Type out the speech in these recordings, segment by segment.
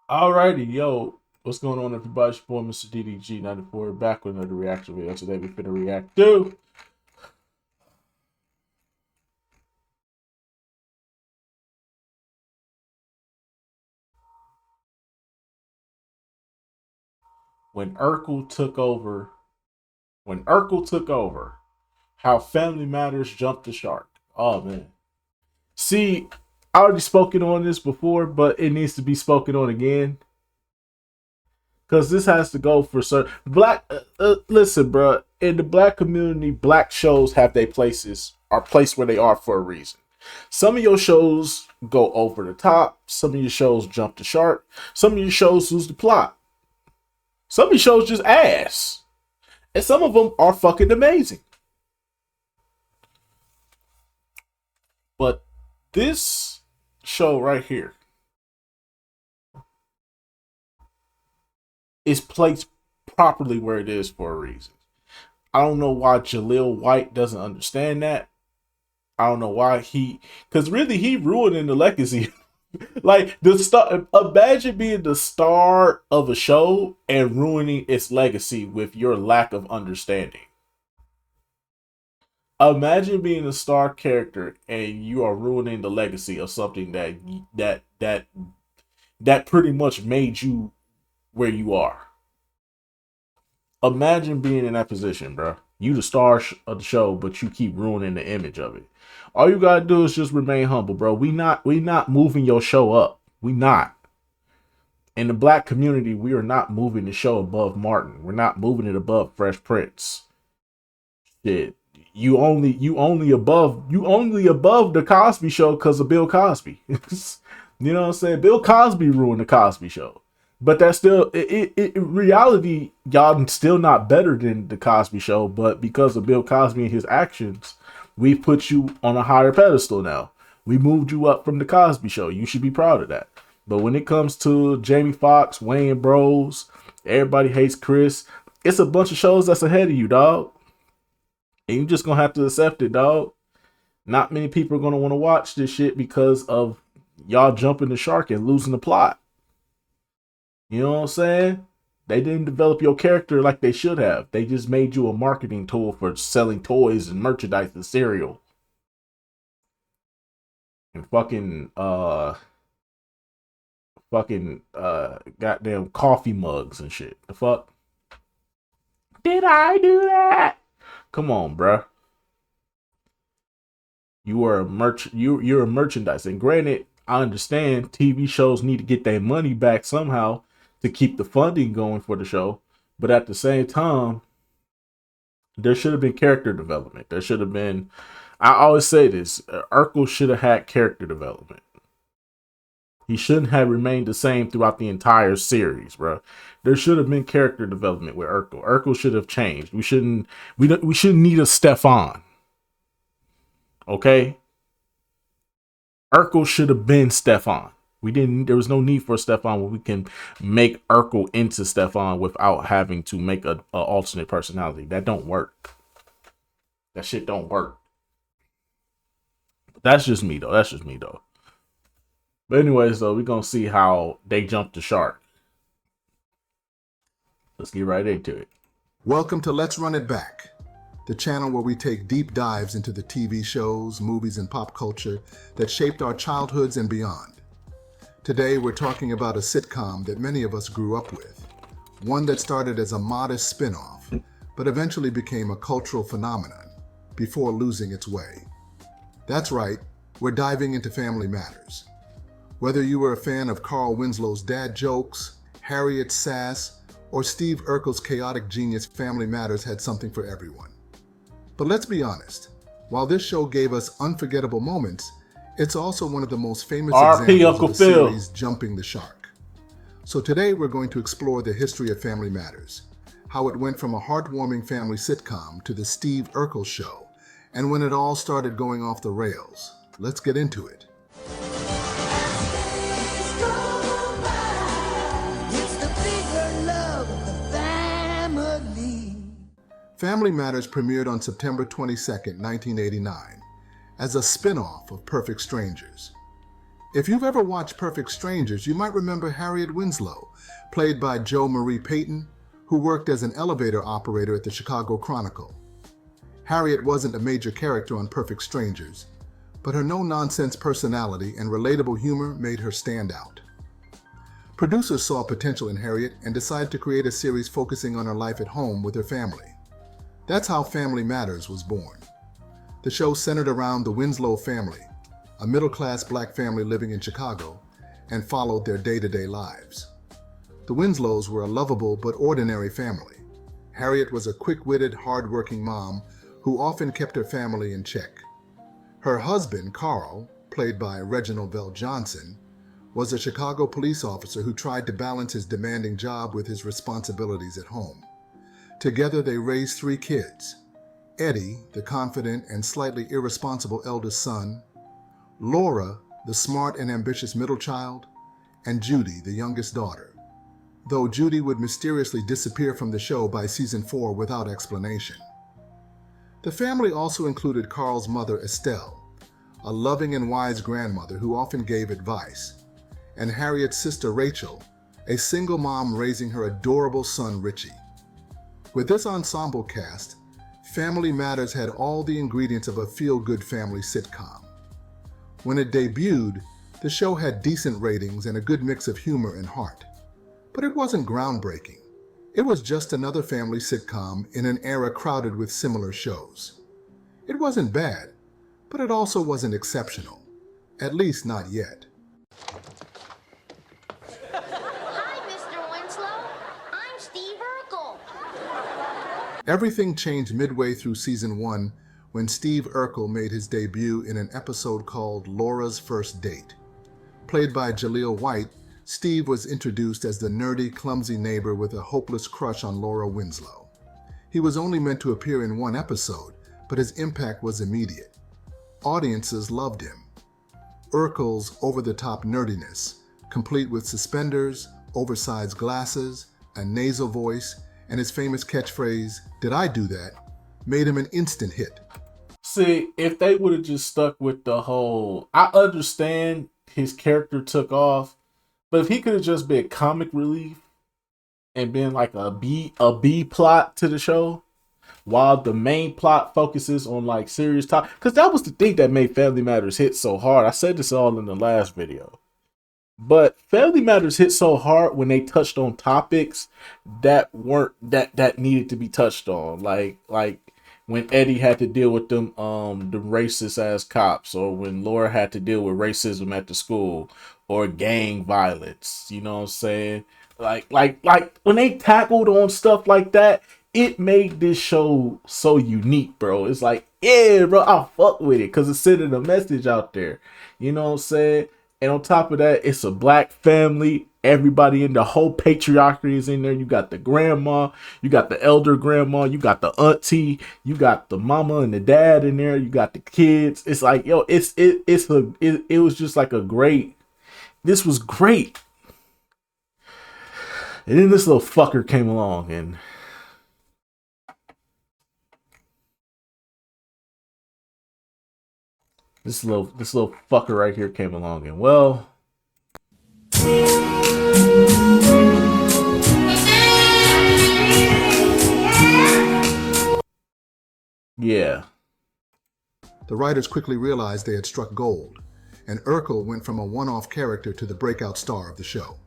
Alrighty, yo, what's going on, everybody? It's your boy, Mr. DDG94, back with another reaction video. Today, we finna react to when Urkel took over. When Urkel took over, how Family Matters jumped the shark. Oh man, see, I already spoken on this before, but it needs to be spoken on again because this has to go for certain black. Listen, bro, in the black community, black shows have their places, are placed where they are for a reason. Some of your shows go over the top. Some of your shows jump the shark. Some of your shows lose the plot. Some of your shows just ass. And some of them are fucking amazing. But this show right here is placed properly where it is for a reason. I don't know why Jaleel White doesn't understand that. I don't know why because really he ruining the legacy. Like the star, imagine being the star of a show and ruining its legacy with your lack of understanding. Imagine being a star character and you are ruining the legacy of something that pretty much made you where you are. Imagine being in that position, bro. You the star of the show, but you keep ruining the image of it. All you gotta do is just remain humble, bro. We not moving your show up. We not. In the black community, we are not moving the show above Martin. We're not moving it above Fresh Prince. Shit. You only above the Cosby show because of Bill Cosby. You know what I'm saying? Bill Cosby ruined the Cosby show. But that's still in reality, y'all still not better than the Cosby show, but because of Bill Cosby and his actions, we've put you on a higher pedestal now. We moved you up from the Cosby show. You should be proud of that. But when it comes to Jamie Foxx, Wayne Bros, Everybody Hates Chris, it's a bunch of shows that's ahead of you, dog. And you just gonna have to accept it, dog. Not many people are gonna want to watch this shit because of y'all jumping the shark and losing the plot. You know what I'm saying? They didn't develop your character like they should have. They just made you a marketing tool for selling toys and merchandise and cereal. And fucking goddamn coffee mugs and shit. The fuck? Did I do that? Come on, bruh. You're a merchandise. And granted, I understand TV shows need to get their money back somehow to keep the funding going for the show. But at the same time, there should have been character development. There should have been. I always say this: Urkel should have had character development. He shouldn't have remained the same throughout the entire series, bro. There should have been character development with Urkel. Urkel should have changed. We shouldn't need a Stefan. Okay, Urkel should have been Stefan. We didn't. There was no need for Stefan when we can make Urkel into Stefan without having to make a alternate personality. That don't work. That shit don't work. That's just me though. That's just me though. But anyways, though, we're gonna see how they jump the shark. Let's get right into it. Welcome to Let's Run It Back, the channel where we take deep dives into the TV shows, movies, and pop culture that shaped our childhoods and beyond. Today, we're talking about a sitcom that many of us grew up with, one that started as a modest spin-off, but eventually became a cultural phenomenon before losing its way. That's right, we're diving into Family Matters. Whether you were a fan of Carl Winslow's dad jokes, Harriet's sass, or Steve Urkel's chaotic genius, Family Matters had something for everyone. But let's be honest, while this show gave us unforgettable moments, it's also one of the most famous R.P. examples Uncle of the Phil. series jumping the shark. So today we're going to explore the history of Family Matters, how it went from a heartwarming family sitcom to the Steve Urkel show, and when it all started going off the rails. Let's get into it. Family Matters premiered on September 22, 1989, as a spin-off of Perfect Strangers. If you've ever watched Perfect Strangers, you might remember Harriet Winslow, played by Jo Marie Payton, who worked as an elevator operator at the Chicago Chronicle. Harriet wasn't a major character on Perfect Strangers, but her no-nonsense personality and relatable humor made her stand out. Producers saw potential in Harriet and decided to create a series focusing on her life at home with her family. That's how Family Matters was born. The show centered around the Winslow family, a middle-class black family living in Chicago, and followed their day-to-day lives. The Winslows were a lovable but ordinary family. Harriet was a quick-witted, hard-working mom who often kept her family in check. Her husband, Carl, played by Reginald VelJohnson, was a Chicago police officer who tried to balance his demanding job with his responsibilities at home. Together they raised 3 kids: Eddie, the confident and slightly irresponsible eldest son, Laura, the smart and ambitious middle child, and Judy, the youngest daughter, though Judy would mysteriously disappear from the show by season 4 without explanation. The family also included Carl's mother, Estelle, a loving and wise grandmother who often gave advice, and Harriet's sister, Rachel, a single mom raising her adorable son, Richie. With this ensemble cast, Family Matters had all the ingredients of a feel-good family sitcom. When it debuted, the show had decent ratings and a good mix of humor and heart. But it wasn't groundbreaking. It was just another family sitcom in an era crowded with similar shows. It wasn't bad, but it also wasn't exceptional. At least not yet. Hi, Mr. Winslow. I'm Steve Urkel. Everything changed midway through season 1 when Steve Urkel made his debut in an episode called Laura's First Date. Played by Jaleel White, Steve was introduced as the nerdy, clumsy neighbor with a hopeless crush on Laura Winslow. He was only meant to appear in 1 episode, but his impact was immediate. Audiences loved him. Urkel's over-the-top nerdiness, complete with suspenders, oversized glasses, a nasal voice, and his famous catchphrase, "Did I do that?" made him an instant hit. See, if they would have just stuck with the whole, I understand his character took off, but if he could have just been comic relief and been like a B plot to the show, while the main plot focuses on like serious topics, because that was the thing that made Family Matters hit so hard. I said this all in the last video, but Family Matters hit so hard when they touched on topics that weren't that needed to be touched on, like when Eddie had to deal with them the racist ass cops, or when Laura had to deal with racism at the school, or gang violence. You know what I'm saying? Like when they tackled on stuff like that, it made this show so unique, bro. It's like, yeah, bro, I fuck with it because it's sending a message out there. You know what I'm saying? And on top of that, it's a black family. Everybody in the whole patriarchy is in there. You got the grandma, you got the elder grandma, you got the auntie, you got the mama and the dad in there. You got the kids. It's like, yo, it was just like a great. This was great. And then this little fucker came along and this little fucker right here came along and, well, yeah. The writers quickly realized they had struck gold, and Urkel went from a one-off character to the breakout star of the show.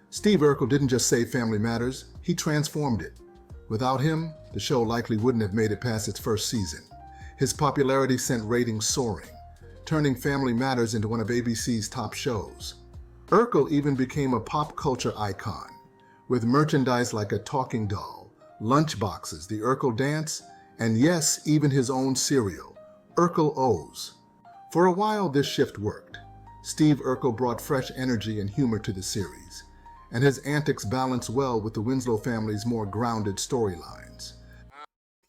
Steve Urkel didn't just save Family Matters, he transformed it. Without him, the show likely wouldn't have made it past its first season. His popularity sent ratings soaring, turning Family Matters into one of ABC's top shows. Urkel even became a pop culture icon, with merchandise like a talking doll, lunchboxes, the Urkel dance, and yes, even his own cereal, Urkel O's. For a while, this shift worked. Steve Urkel brought fresh energy and humor to the series, and his antics balanced well with the Winslow family's more grounded storylines.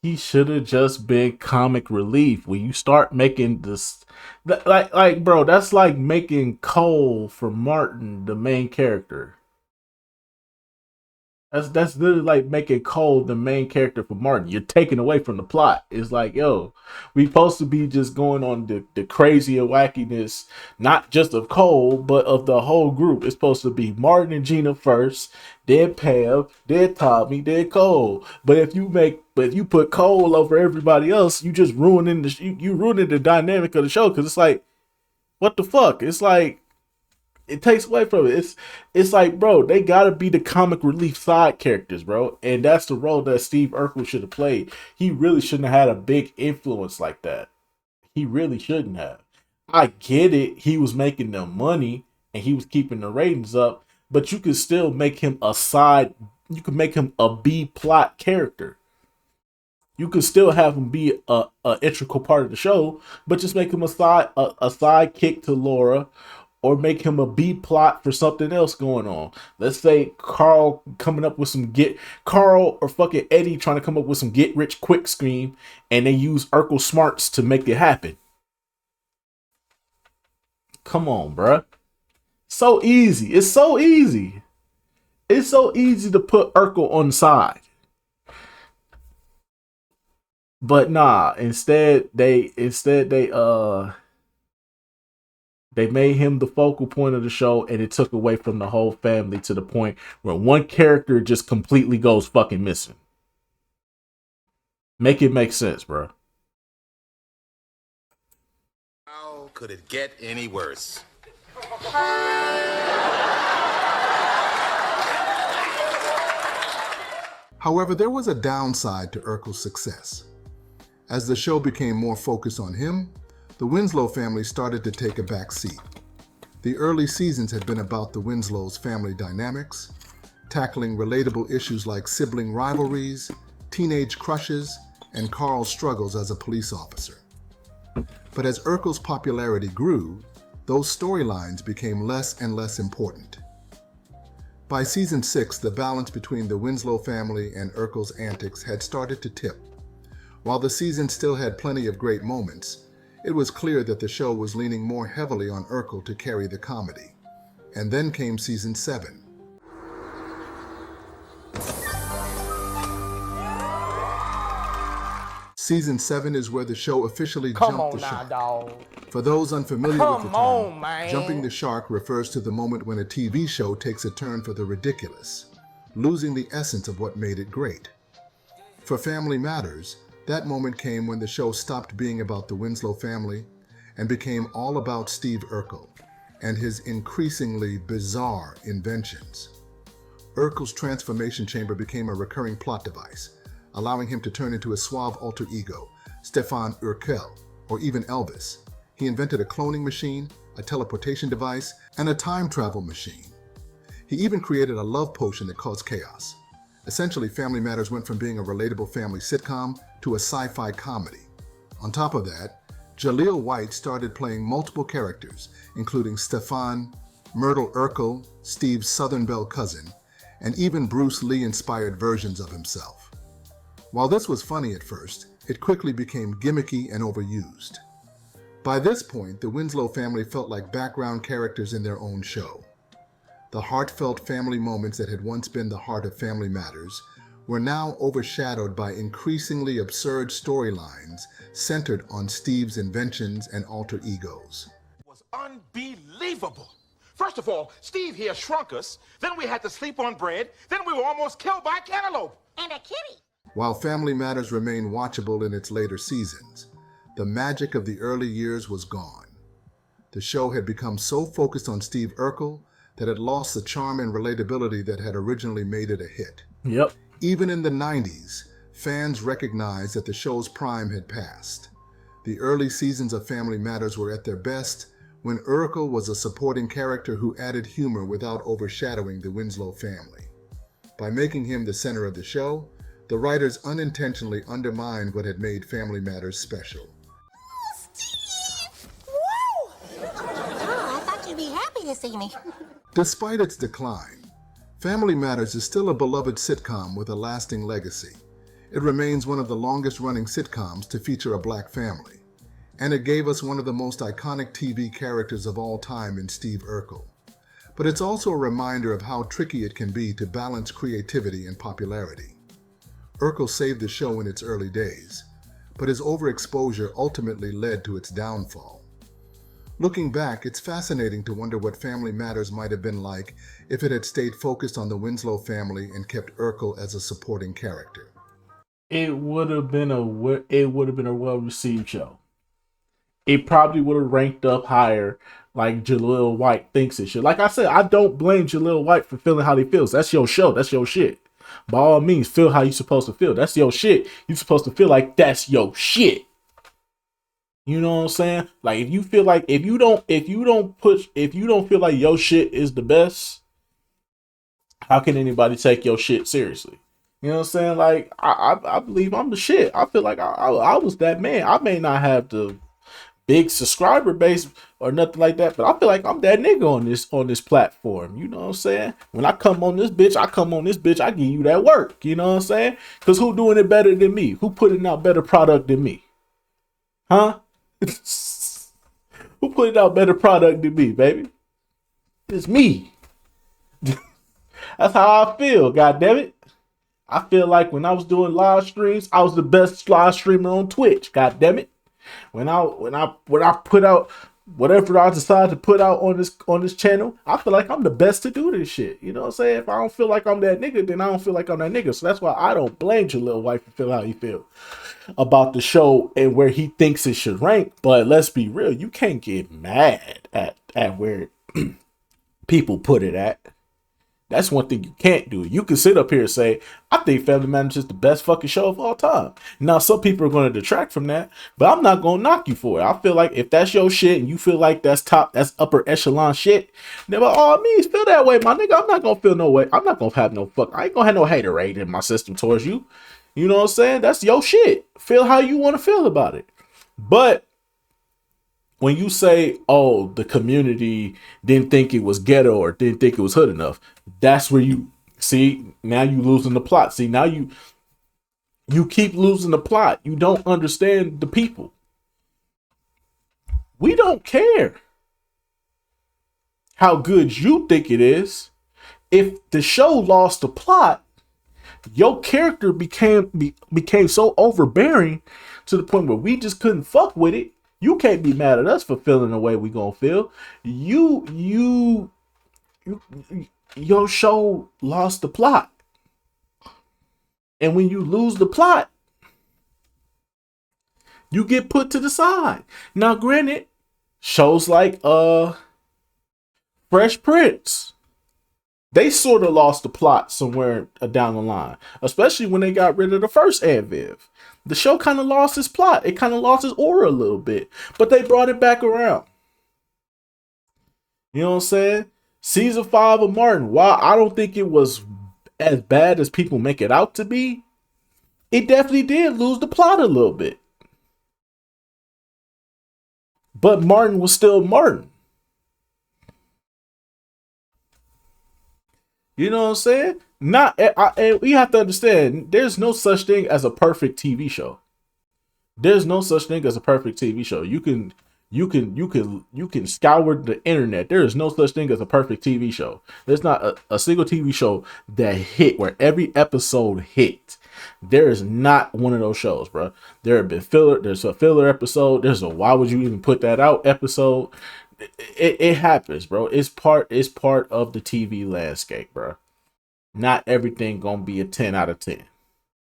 He should have just been comic relief. When you start making this, like, bro, that's like making Cole from Martin the main character. That's literally like making Cole the main character for Martin. You're taking away from the plot. It's like, yo, we supposed to be just going on the crazy and wackiness, not just of Cole, but of the whole group. It's supposed to be Martin and Gina first, then Pam, then Tommy, then Cole. But if you put Cole over everybody else, you just ruining you ruining the dynamic of the show. Because it's like, what the fuck? It's like it takes away from it. It's like, bro, they gotta be the comic relief side characters, bro. And that's the role that Steve Urkel should have played. He really shouldn't have had a big influence like that. He really shouldn't have. I get it. He was making them money and he was keeping the ratings up, but you could still make him a side. You could make him a B plot character. You could still have him be a integral part of the show, but just make him a sidekick to Laura, or make him a B plot for something else going on. Let's say Carl or fucking Eddie trying to come up with some get rich quick scheme, and they use Urkel smarts to make it happen. Come on, bruh. So easy. It's so easy. It's so easy to put Urkel on the side. But nah, instead they made him the focal point of the show, and it took away from the whole family to the point where one character just completely goes fucking missing. Make it make sense, bro. How could it get any worse? However, there was a downside to Urkel's success. As the show became more focused on him, the Winslow family started to take a back seat. The early seasons had been about the Winslows' family dynamics, tackling relatable issues like sibling rivalries, teenage crushes, and Carl's struggles as a police officer. But as Urkel's popularity grew, those storylines became less and less important. By season 6, the balance between the Winslow family and Urkel's antics had started to tip. While the season still had plenty of great moments, it was clear that the show was leaning more heavily on Urkel to carry the comedy. And then came season 7. Season 7 is where the show officially jumped the shark. Dog. For those unfamiliar with the Come term, on, man. jumping the shark refers to the moment when a TV show takes a turn for the ridiculous, losing the essence of what made it great. For Family Matters, that moment came when the show stopped being about the Winslow family and became all about Steve Urkel and his increasingly bizarre inventions. Urkel's transformation chamber became a recurring plot device, allowing him to turn into a suave alter ego, Stefan Urkel, or even Elvis. He invented a cloning machine, a teleportation device, and a time travel machine. He even created a love potion that caused chaos. Essentially, Family Matters went from being a relatable family sitcom to a sci-fi comedy. On top of that, Jaleel White started playing multiple characters, including Stefan, Myrtle Urkel, Steve's Southern Belle cousin, and even Bruce Lee-inspired versions of himself. While this was funny at first, it quickly became gimmicky and overused. By this point, the Winslow family felt like background characters in their own show. The heartfelt family moments that had once been the heart of Family Matters were now overshadowed by increasingly absurd storylines centered on Steve's inventions and alter egos. It was unbelievable. First of all, Steve here shrunk us, then we had to sleep on bread, then we were almost killed by a cantaloupe. And a kitty. While Family Matters remained watchable in its later seasons, the magic of the early years was gone. The show had become so focused on Steve Urkel that it lost the charm and relatability that had originally made it a hit. Yep. Even in the 90s, fans recognized that the show's prime had passed. The early seasons of Family Matters were at their best when Urkel was a supporting character who added humor without overshadowing the Winslow family. By making him the center of the show, the writers unintentionally undermined what had made Family Matters special. Steve! Woo! Oh, I thought you'd be happy to see me. Despite its decline, Family Matters is still a beloved sitcom with a lasting legacy. It remains one of the longest-running sitcoms to feature a black family, and it gave us one of the most iconic TV characters of all time in Steve Urkel. but it's also a reminder of how tricky it can be to balance creativity and popularity. Urkel saved the show in its early days, but his overexposure ultimately led to its downfall. Looking back, it's fascinating to wonder what Family Matters might have been like if it had stayed focused on the Winslow family and kept Urkel as a supporting character. It would have been a well-received show. It probably would have ranked up higher, like Jaleel White thinks it should. Like I said, I don't blame Jaleel White for feeling how he feels. That's your show. That's your shit. By all means, feel how you're supposed to feel. That's your shit. You're supposed to feel like that's your shit. You know what I'm saying? Like if you feel like if you don't feel like your shit is the best, how can anybody take your shit seriously? You know what I'm saying? Like I believe I'm the shit. I feel like I was that man. I may not have the big subscriber base or nothing like that, but I feel like I'm that nigga on this platform. You know what I'm saying? When I come on this bitch, I give you that work. You know what I'm saying? Because who doing it better than me? Who putting out better product than me? Huh? Who putting out better product than me, baby? It's me. That's how I feel, God damn it. I feel like when I was doing live streams, I was the best live streamer on Twitch, god damn it. When I put out whatever I decide to put out on this channel, I feel like I'm the best to do this shit. You know what I'm saying? If I don't feel like I'm that nigga, then I don't feel like I'm that nigga. So that's why I don't blame your little wife for feel how you feel about the show and where he thinks it should rank. But let's be real, you can't get mad at where people put it at. That's one thing you can't do. You can sit up here and say, I think Family Matters is the best fucking show of all time. Now, some people are going to detract from that, but I'm not going to knock you for it. I feel like if that's your shit and you feel like that's upper echelon shit, then by all means, feel that way, my nigga. I'm not going to feel no way. I'm not going to have no fuck. I ain't going to have no hater rate in my system towards you. You know what I'm saying? That's your shit. Feel how you want to feel about it. But when you say, oh, the community didn't think it was ghetto or didn't think it was hood enough, that's where you see, now you losing the plot. See, now you keep losing the plot. You don't understand the people. We don't care how good you think it is. If the show lost the plot, your character became so overbearing to the point where we just couldn't fuck with it. You can't be mad at us for feeling the way we gonna feel. Your show lost the plot. And when you lose the plot, you get put to the side. Now, granted, shows like Fresh Prince, they sort of lost the plot somewhere down the line, especially when they got rid of the first Aunt Viv. The show kind of lost its plot. It kind of lost its aura a little bit, but they brought it back around. You know what I'm saying? Season 5 of Martin, while I don't think it was as bad as people make it out to be, it definitely did lose the plot a little bit. But Martin was still Martin. You know what I'm saying? And we have to understand, there's no such thing as a perfect TV show. There's no such thing as a perfect TV show. You can scour the internet. There is no such thing as a perfect TV show. There's not a single TV show that hit where every episode hit. There is not one of those shows, bro. There have been filler. There's a filler episode. There's a why would you even put that out episode. It happens, bro. It's part of the TV landscape, bro. Not everything gonna be a 10 out of 10.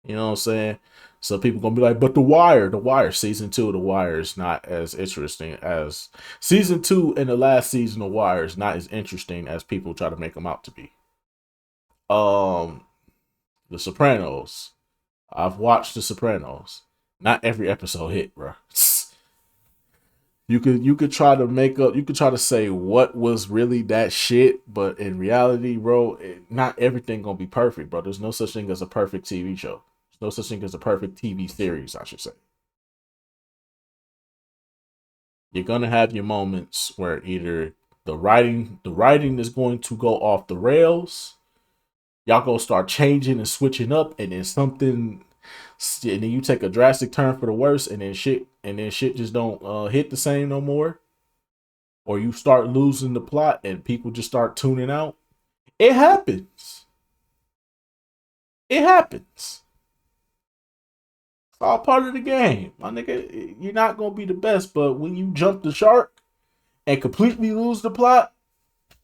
You know what I'm saying? So people gonna be like, but The Wire season 2 of The Wire is not as interesting as season 2 and the last season of Wire is not as interesting as people try to make them out to be. The Sopranos. I've watched The Sopranos. Not every episode hit, bro. You could try to say what was really that shit, but in reality, bro, not everything gonna be perfect, bro. There's no such thing as a perfect TV show. There's no such thing as a perfect TV series, I should say. You're gonna have your moments where either the writing is going to go off the rails, y'all gonna start changing and switching up, and then you take a drastic turn for the worse, and then shit just don't hit the same no more. or you start losing the plot and people just start tuning out, it happens. It happens. It's all part of the game. My nigga, you're not going to be the best, but when you jump the shark and completely lose the plot,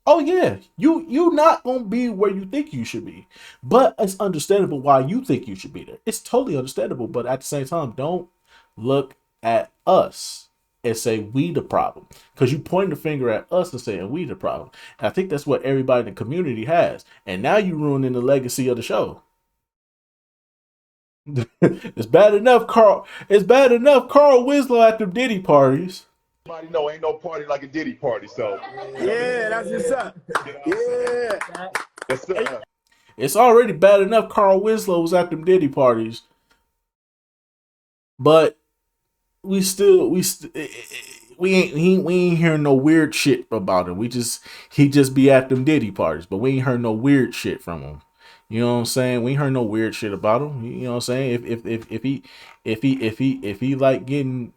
oh yeah, you not going to be where you think you should be. But it's understandable why you think you should be there. It's totally understandable, but at the same time, don't look at us and say we the problem, because you point the finger at us and saying we the problem. And I think that's what everybody in the community has, and now you ruining the legacy of the show. It's bad enough Carl Winslow at the Diddy parties. Everybody know ain't no party like a Diddy party, so Yeah, that's what's up. Yeah. yes, sir. It's already bad enough Carl Winslow was at them Diddy parties, but we ain't hearing no weird shit about him. He just be at them Diddy parties, but we ain't heard no weird shit from him. You know what I'm saying? We ain't heard no weird shit about him. You know what I'm saying? If he like getting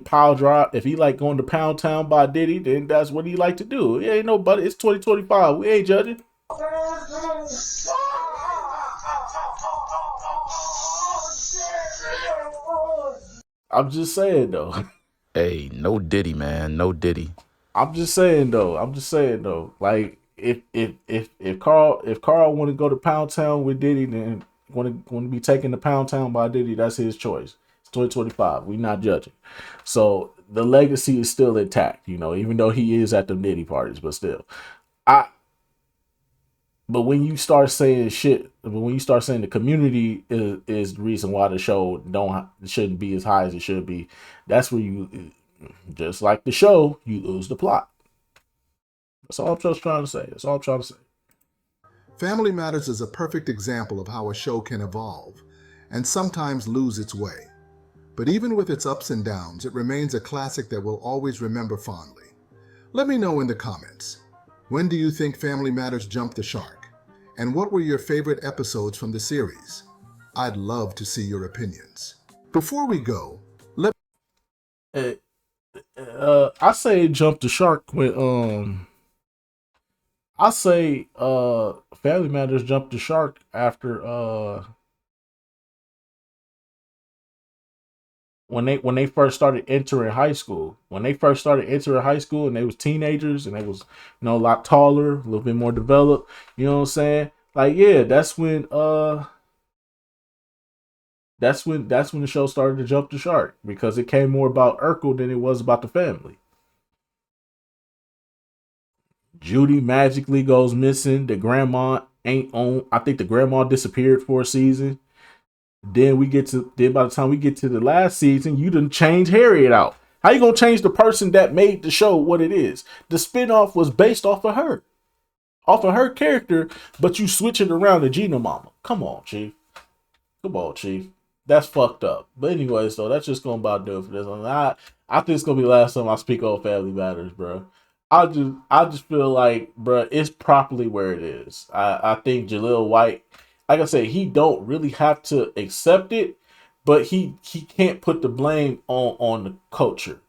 pile drop, if he like going to Pound Town by Diddy, then that's what he like to do. It ain't nobody. It's 2025. We ain't judging. I'm just saying though. Hey, no Diddy, man. No Diddy. I'm just saying though. Like if Carl want to go to Pound Town with Diddy, then want to be taken to Pound Town by Diddy, that's his choice. It's 2025. We not judging. So the legacy is still intact, you know, even though he is at the Diddy parties, but still. But when you start saying the community is the reason why the show shouldn't be as high as it should be, that's where you, just like the show, you lose the plot. That's all I'm just trying to say. Family Matters is a perfect example of how a show can evolve and sometimes lose its way. But even with its ups and downs, it remains a classic that we'll always remember fondly. Let me know in the comments. When do you think Family Matters jumped the shark? And what were your favorite episodes from the series? I'd love to see your opinions. Before we go, I say jump the shark when I say Family Matters jumped the shark after when they first started entering high school. When they first started entering high school and they was teenagers and they was, you know, a lot taller, a little bit more developed, you know what I'm saying? Like, yeah, that's when the show started to jump the shark, because it came more about Urkel than it was about the family. Judy magically goes missing. The grandma ain't on. I think the grandma disappeared for a season. Then by the time we get to the last season, you done change Harriet out. How you gonna change the person that made the show what it is? The spinoff was based off of her character, but you switch it around to Gina Mama. Come on, Chief. That's fucked up. But anyways, though, that's just gonna about do it for this one. I think it's gonna be the last time I speak on Family Matters, bro. I just feel like, bro, it's properly where it is. I think Jaleel White, like I said, he don't really have to accept it, but he can't put the blame on the culture,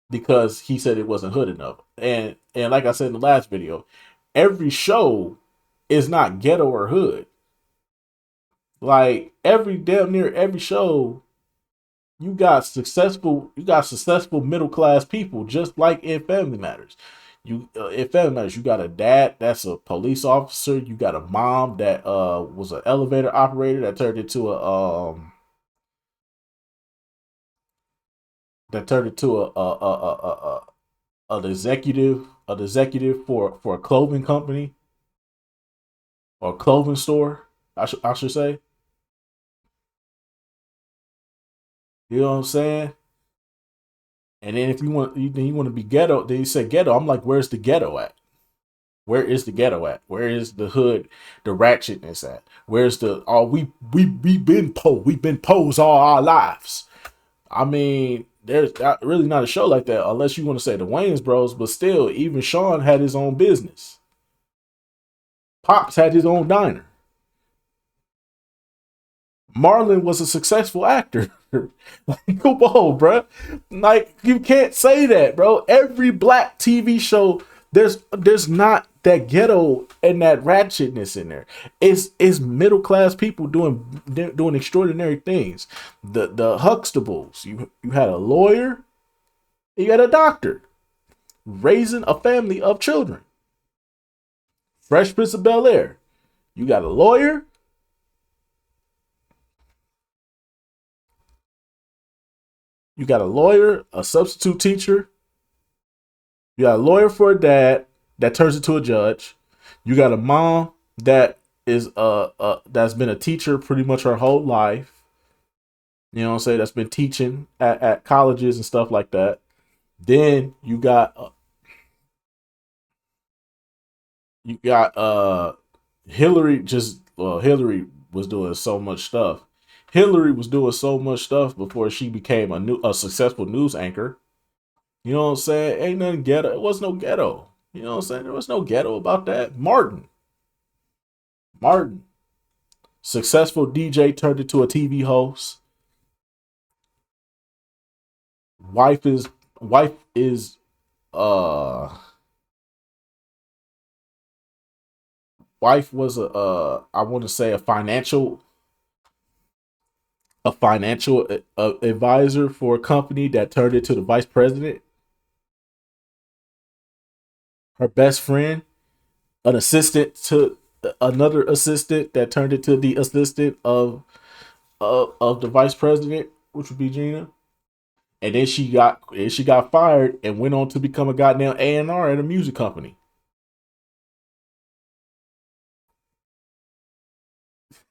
because he said it wasn't hood enough. And like I said in the last video, every show is not ghetto or hood. Like damn near every show, you got successful middle class people, just like in Family Matters. In Family Matters, you got a dad that's a police officer. You got a mom that was an elevator operator that turned into an executive for a clothing company or clothing store. I should say. You know what I'm saying? And then if you want to be ghetto, then you say ghetto. I'm like, where's the ghetto at? Where is the ghetto at? Where is the hood, the ratchetness at? Where's the we've been po's all our lives. I mean, there's really not a show like that unless you want to say the Wayans Bros, but still, even Sean had his own business. Pops had his own diner. Marlon was a successful actor. Like, come on, bro. Like, you can't say that, bro. Every black TV show, there's not that ghetto and that ratchetness in there. It's middle class people doing extraordinary things. The Huxtables, you had a lawyer, you had a doctor raising a family of children. Fresh Prince of Bel-Air, you got a lawyer. You got a lawyer, a substitute teacher. You got a lawyer for a dad that turns into a judge. You got a mom that is that's been a teacher pretty much her whole life. You know what I'm saying? That's been teaching at colleges and stuff like that. Then you got Hillary. Hillary was doing so much stuff. Hillary was doing so much stuff before she became a successful news anchor. You know what I'm saying? Ain't nothing ghetto. It was no ghetto. You know what I'm saying? There was no ghetto about that. Martin. Successful DJ turned into a TV host. Wife was I want to say a financial advisor for a company that turned into the vice president. Her best friend, an assistant to another assistant that turned into the assistant of the vice president, which would be Gina. And then she got fired and went on to become a goddamn A&R at a music company.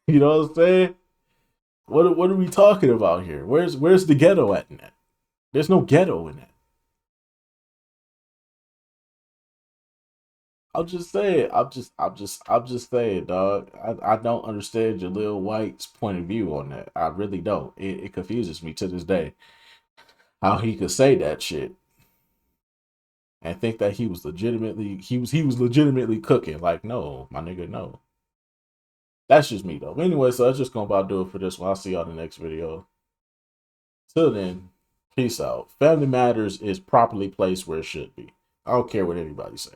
You know what I'm saying? What are we talking about here? Where's the ghetto at in that? There's no ghetto in that. I'm just saying, I'm just saying, dog. I don't understand Jaleel White's point of view on that. I really don't. It confuses me to this day how he could say that shit and think that he was legitimately cooking. Like, no, my nigga, no. That's just me though. Anyway, so that's just gonna about do it for this one. I'll see y'all in the next video. Till then, peace out. Family Matters is properly placed where it should be. I don't care what anybody say.